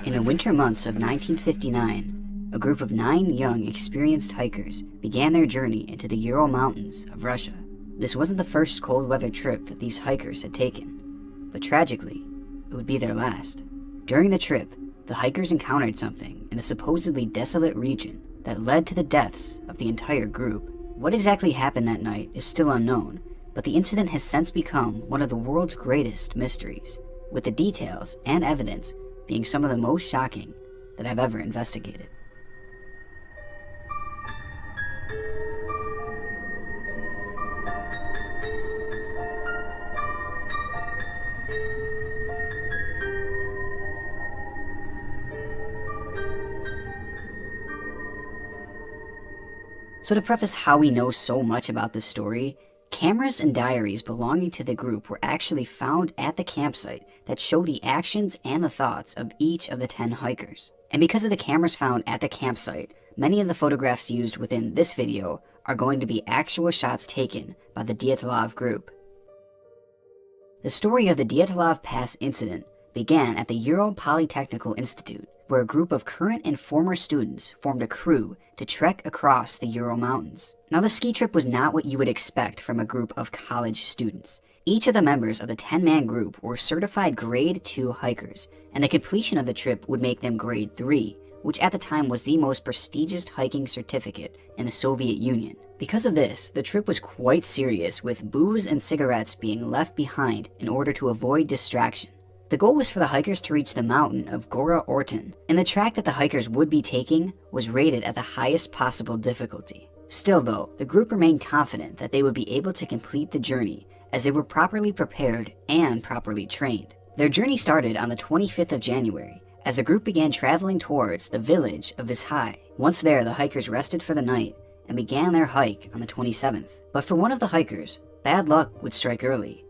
In the winter months of 1959, a group of 9 young, experienced hikers began their journey into the Ural Mountains of Russia. This wasn't the first cold weather trip that these hikers had taken, but tragically, it would be their last. During the trip, the hikers encountered something in the supposedly desolate region that led to the deaths of the entire group. What exactly happened that night is still unknown, but the incident has since become one of the world's greatest mysteries, with the details and evidence being some of the most shocking that I've ever investigated. So to preface how we know so much about this story, cameras and diaries belonging to the group were actually found at the campsite that show the actions and the thoughts of each of the 10 hikers. And because of the cameras found at the campsite, many of the photographs used within this video are going to be actual shots taken by the Dyatlov group. The story of the Dyatlov Pass Incident began at the Ural Polytechnical Institute, where a group of current and former students formed a crew to trek across the Ural Mountains. Now, the ski trip was not what you would expect from a group of college students. Each of the members of the 10-man group were certified Grade 2 hikers, and the completion of the trip would make them Grade 3, which at the time was the most prestigious hiking certificate in the Soviet Union. Because of this, the trip was quite serious, with booze and cigarettes being left behind in order to avoid distraction. The goal was for the hikers to reach the mountain of Gora Orton, and the track that the hikers would be taking was rated at the highest possible difficulty. Still though, the group remained confident that they would be able to complete the journey, as they were properly prepared and properly trained. Their journey started on the 25th of January, as the group began traveling towards the village of Vizhai. Once there, the hikers rested for the night and began their hike on the 27th. But for one of the hikers, bad luck would strike early.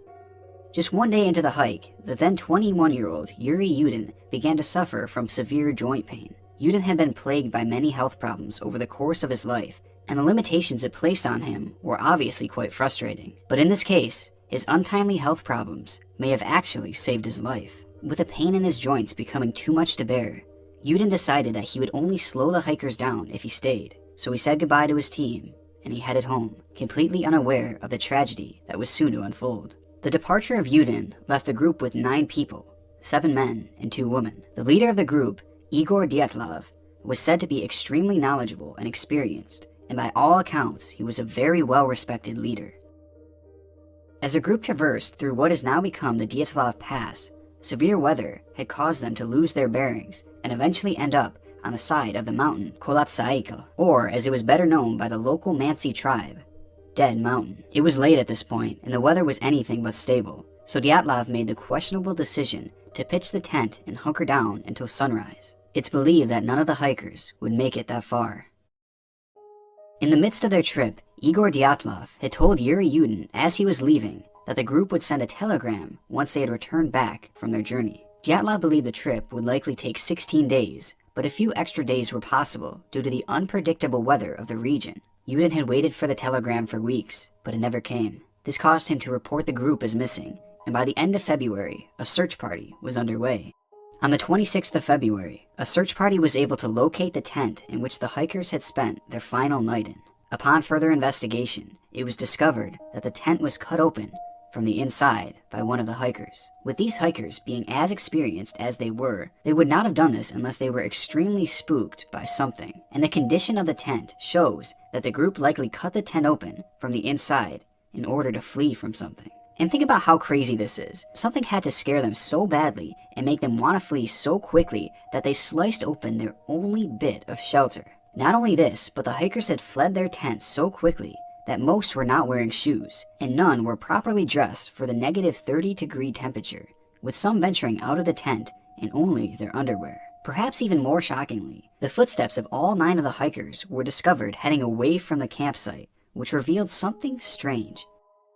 Just one day into the hike, the then 21-year-old Yuri Yudin began to suffer from severe joint pain. Yudin had been plagued by many health problems over the course of his life, and the limitations it placed on him were obviously quite frustrating. But in this case, his untimely health problems may have actually saved his life. With the pain in his joints becoming too much to bear, Yudin decided that he would only slow the hikers down if he stayed. So he said goodbye to his team, and he headed home, completely unaware of the tragedy that was soon to unfold. The departure of Yudin left the group with 9 people, 7 men and 2 women. The leader of the group, Igor Dyatlov, was said to be extremely knowledgeable and experienced, and by all accounts, he was a very well-respected leader. As the group traversed through what has now become the Dyatlov Pass, severe weather had caused them to lose their bearings and eventually end up on the side of the mountain Kolatsaikal, or as it was better known by the local Mansi tribe, Dead Mountain. It was late at this point, and the weather was anything but stable, so Dyatlov made the questionable decision to pitch the tent and hunker down until sunrise. It's believed that none of the hikers would make it that far. In the midst of their trip, Igor Dyatlov had told Yuri Yudin as he was leaving that the group would send a telegram once they had returned back from their journey. Dyatlov believed the trip would likely take 16 days, but a few extra days were possible due to the unpredictable weather of the region. Yudin had waited for the telegram for weeks, but it never came. This caused him to report the group as missing, and by the end of February, a search party was underway. On the 26th of February, a search party was able to locate the tent in which the hikers had spent their final night in. Upon further investigation, it was discovered that the tent was cut open from the inside by one of the hikers. With these hikers being as experienced as they were, they would not have done this unless they were extremely spooked by something. And the condition of the tent shows that the group likely cut the tent open from the inside in order to flee from something. And think about how crazy this is. Something had to scare them so badly and make them want to flee so quickly that they sliced open their only bit of shelter. Not only this, but the hikers had fled their tent so quickly that most were not wearing shoes, and none were properly dressed for the negative 30-degree temperature, with some venturing out of the tent in only their underwear. Perhaps even more shockingly, the footsteps of all 9 of the hikers were discovered heading away from the campsite, which revealed something strange.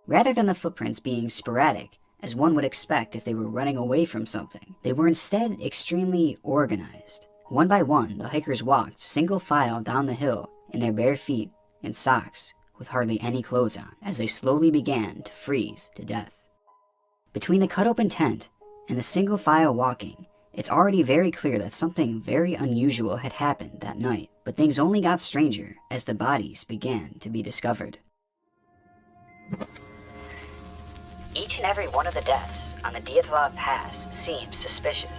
Rather than the footprints being sporadic, as one would expect if they were running away from something, they were instead extremely organized. One by one, the hikers walked single file down the hill in their bare feet and socks, with hardly any clothes on, as they slowly began to freeze to death. Between the cut-open tent and the single file walking, It's already very clear that something very unusual had happened that night, but things only got stranger as the bodies began to be discovered. Each and every one of the deaths on the Dyatlov Pass seems suspicious.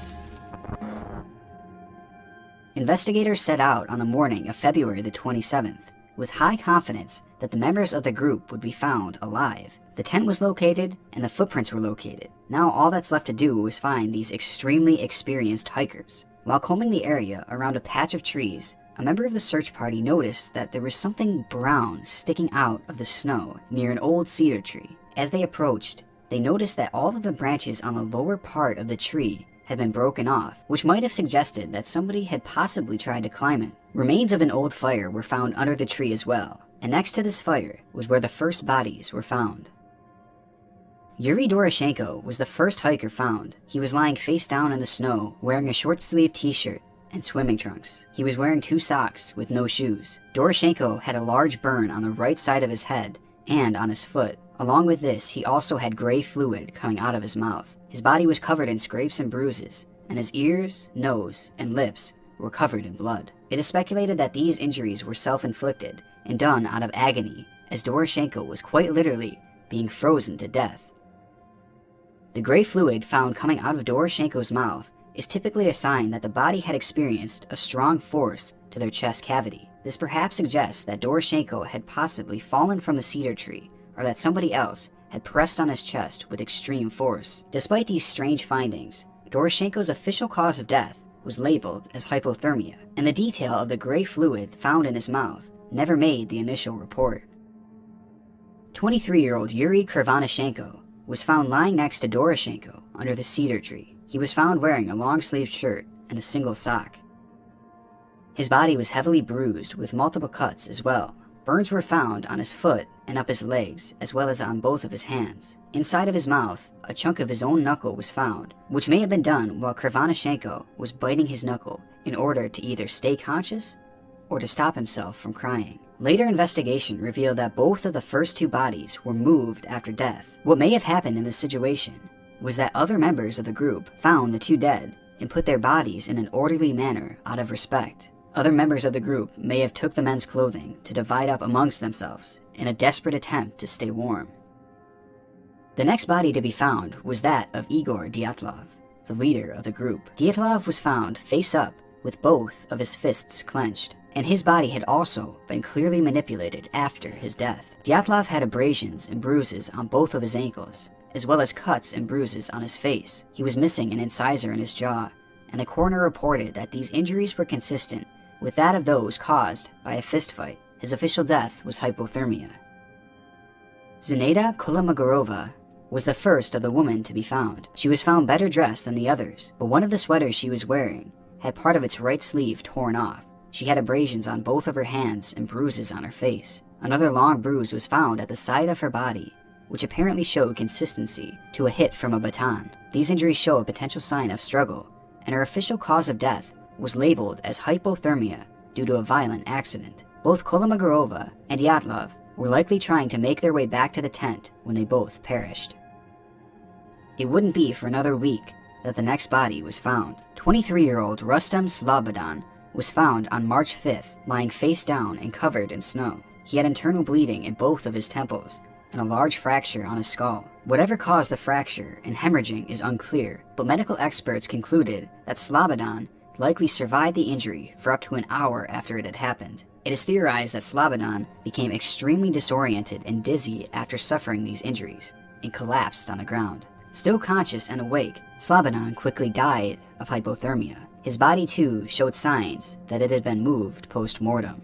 Investigators set out on the morning of February the 27th, with high confidence that the members of the group would be found alive. The tent was located and the footprints were located. Now all that's left to do was find these extremely experienced hikers. While combing the area around a patch of trees, a member of the search party noticed that there was something brown sticking out of the snow near an old cedar tree. As they approached, they noticed that all of the branches on the lower part of the tree had been broken off, which might have suggested that somebody had possibly tried to climb it. Remains of an old fire were found under the tree as well, and next to this fire was where the first bodies were found. Yuri Doroshenko was the first hiker found. He was lying face down in the snow, wearing a short-sleeved t-shirt and swimming trunks. He was wearing 2 socks with no shoes. Doroshenko had a large burn on the right side of his head and on his foot. Along with this, he also had gray fluid coming out of his mouth. His body was covered in scrapes and bruises, and his ears, nose, and lips were covered in blood. It is speculated that these injuries were self-inflicted and done out of agony, as Doroshenko was quite literally being frozen to death. The gray fluid found coming out of Doroshenko's mouth is typically a sign that the body had experienced a strong force to their chest cavity. This perhaps suggests that Doroshenko had possibly fallen from the cedar tree, or that somebody else had pressed on his chest with extreme force. Despite these strange findings, Doroshenko's official cause of death was labeled as hypothermia, and the detail of the gray fluid found in his mouth never made the initial report. 23-year-old Yuri Krivonishenko was found lying next to Doroshenko under the cedar tree. He was found wearing a long-sleeved shirt and a single sock. His body was heavily bruised with multiple cuts as well. Burns were found on his foot and up his legs, as well as on both of his hands. Inside of his mouth, a chunk of his own knuckle was found, which may have been done while Krivonishenko was biting his knuckle in order to either stay conscious or to stop himself from crying. Later investigation revealed that both of the first 2 bodies were moved after death. What may have happened in this situation was that other members of the group found the 2 dead and put their bodies in an orderly manner out of respect. Other members of the group may have took the men's clothing to divide up amongst themselves in a desperate attempt to stay warm. The next body to be found was that of Igor Dyatlov, the leader of the group. Dyatlov was found face up with both of his fists clenched, and his body had also been clearly manipulated after his death. Dyatlov had abrasions and bruises on both of his ankles, as well as cuts and bruises on his face. He was missing an incisor in his jaw, and the coroner reported that these injuries were consistent with that of those caused by a fistfight. His official death was hypothermia. Zinaida Kolomogorova was the first of the women to be found. She was found better dressed than the others, but one of the sweaters she was wearing had part of its right sleeve torn off. She had abrasions on both of her hands and bruises on her face. Another long bruise was found at the side of her body, which apparently showed consistency to a hit from a baton. These injuries show a potential sign of struggle, and her official cause of death was labeled as hypothermia due to a violent accident. Both Kolomogorova and Dyatlov were likely trying to make their way back to the tent when they both perished. It wouldn't be for another week that the next body was found. 23-year-old Rustem Slobodan was found on March 5th, lying face down and covered in snow. He had internal bleeding in both of his temples and a large fracture on his skull. Whatever caused the fracture and hemorrhaging is unclear, but medical experts concluded that Slobodan likely survived the injury for up to an hour after it had happened. It is theorized that Slobodan became extremely disoriented and dizzy after suffering these injuries and collapsed on the ground. Still conscious and awake, Slobodan quickly died of hypothermia. His body too showed signs that it had been moved post-mortem.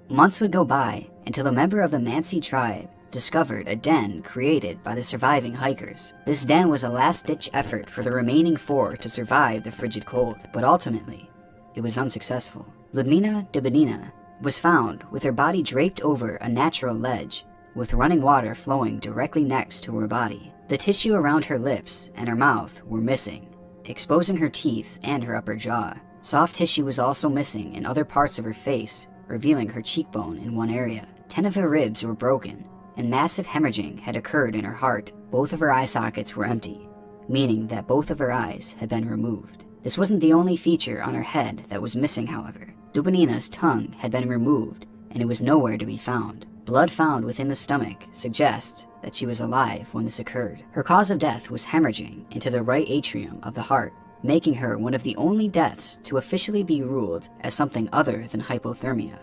Months would go by until a member of the Mansi tribe discovered a den created by the surviving hikers. This den was a last-ditch effort for the remaining 4 to survive the frigid cold, but ultimately, it was unsuccessful. Ludmila Dubinina was found with her body draped over a natural ledge, with running water flowing directly next to her body. The tissue around her lips and her mouth were missing, exposing her teeth and her upper jaw. Soft tissue was also missing in other parts of her face, revealing her cheekbone in one area. 10 of her ribs were broken, and massive hemorrhaging had occurred in her heart. Both of her eye sockets were empty, meaning that both of her eyes had been removed. This wasn't the only feature on her head that was missing, however. Dubinina's tongue had been removed, and it was nowhere to be found. Blood found within the stomach suggests that she was alive when this occurred. Her cause of death was hemorrhaging into the right atrium of the heart, making her one of the only deaths to officially be ruled as something other than hypothermia.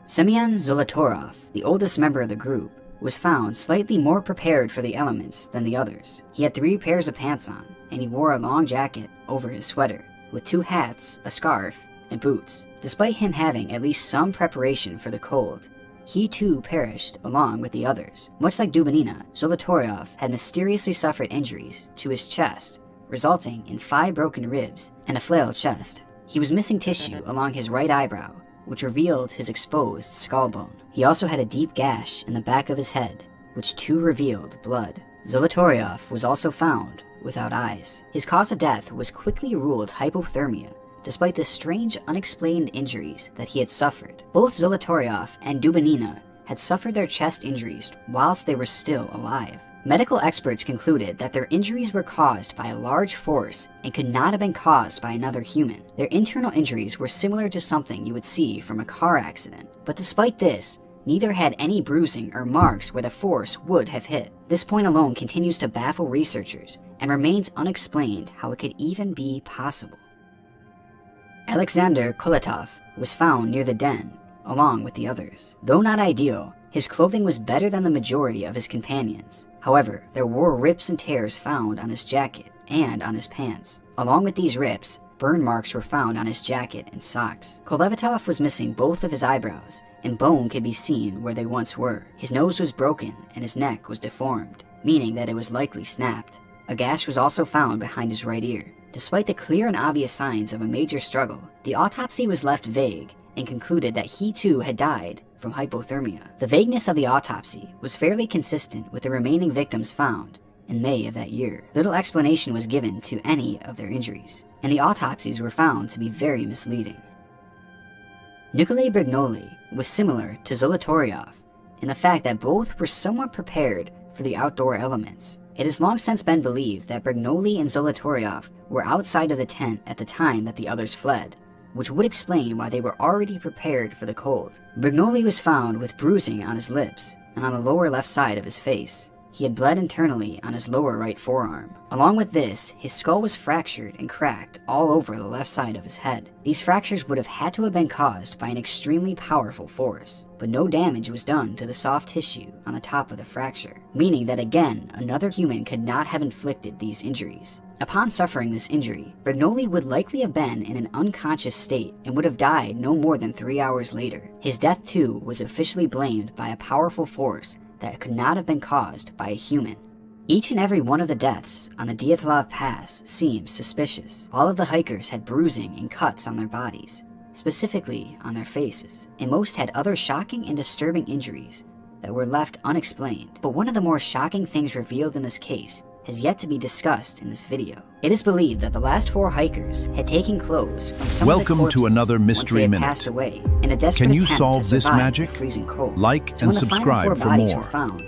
Semyon Zolotorov, the oldest member of the group, was found slightly more prepared for the elements than the others. He had 3 pairs of pants on, and he wore a long jacket over his sweater, with 2 hats, a scarf, and boots. Despite him having at least some preparation for the cold, he too perished along with the others. Much like Dubinina, Zolotoryov had mysteriously suffered injuries to his chest, resulting in 5 broken ribs and a flailed chest. He was missing tissue along his right eyebrow, which revealed his exposed skull bone. He also had a deep gash in the back of his head, which too revealed blood. Zolotoryov was also found without eyes. His cause of death was quickly ruled hypothermia, despite the strange unexplained injuries that he had suffered. Both Zolotoryov and Dubinina had suffered their chest injuries whilst they were still alive. Medical experts concluded that their injuries were caused by a large force and could not have been caused by another human. Their internal injuries were similar to something you would see from a car accident. But despite this, neither had any bruising or marks where the force would have hit. This point alone continues to baffle researchers and remains unexplained how it could even be possible. Alexander Koletov was found near the den, along with the others. Though not ideal, his clothing was better than the majority of his companions. However, there were rips and tears found on his jacket and on his pants. Along with these rips, burn marks were found on his jacket and socks. Kolevatov was missing both of his eyebrows, and bone could be seen where they once were. His nose was broken and his neck was deformed, meaning that it was likely snapped. A gash was also found behind his right ear. Despite the clear and obvious signs of a major struggle, the autopsy was left vague and concluded that he too had died from hypothermia. The vagueness of the autopsy was fairly consistent with the remaining victims found in May of that year. Little explanation was given to any of their injuries, and the autopsies were found to be very misleading. Nikolai Brignoli was similar to Zolotoryov in the fact that both were somewhat prepared for the outdoor elements. It has long since been believed that Brignoli and Zolotoryov were outside of the tent at the time that the others fled, which would explain why they were already prepared for the cold. Brignoli was found with bruising on his lips and on the lower left side of his face. He had bled internally on his lower right forearm. Along with this, his skull was fractured and cracked all over the left side of his head. These fractures would have had to have been caused by an extremely powerful force, but no damage was done to the soft tissue on the top of the fracture, meaning that again, another human could not have inflicted these injuries. Upon suffering this injury, Brignoli would likely have been in an unconscious state and would have died no more than 3 hours later. His death too was officially blamed by a powerful force that could not have been caused by a human. Each and every one of the deaths on the Dyatlov Pass seems suspicious. All of the hikers had bruising and cuts on their bodies, specifically on their faces, and most had other shocking and disturbing injuries that were left unexplained. But one of the more shocking things revealed in this case has yet to be discussed in this video. It is believed that the last 4 hikers had taken clothes from some of the corpses Welcome to another Mystery once they had Minute. passed away in a desperate Can you attempt solve to this survive magic? the freezing cold. Like So and when the final subscribe 4 for bodies more. were found,